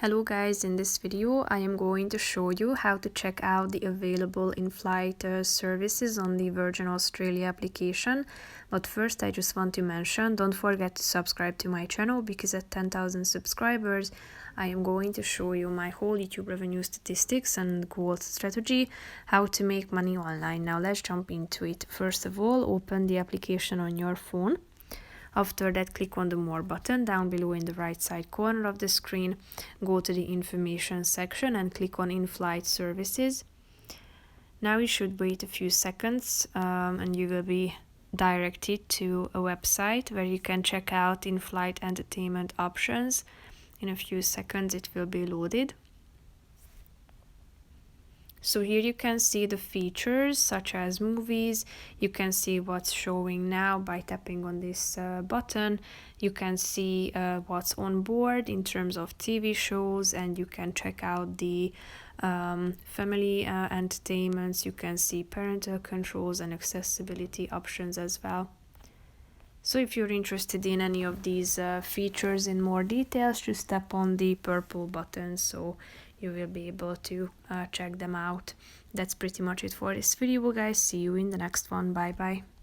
Hello guys, in this video I am going to show you how to check out the available in-flight services on the Virgin Australia application. But first I just want to mention, don't forget to subscribe to my channel because at 10,000 subscribers I am going to show you my whole YouTube revenue statistics and growth strategy, how to make money online. Now let's jump into it. First of all, open the application on your phone. After that, click on the More button down below in the right side corner of the screen. Go to the Information section and click on In-Flight Services. Now you should wait a few seconds and you will be directed to a website where you can check out in-flight entertainment options. In a few seconds it will be loaded. So here you can see the features such as movies. You can see what's showing now by tapping on this button. You can see what's on board in terms of TV shows, and you can check out the family entertainments. You can see parental controls and accessibility options as well. So if you're interested in any of these features in more details, just tap on the purple button so you will be able to check them out. That's pretty much it for this video, guys. See you in the next one. Bye bye.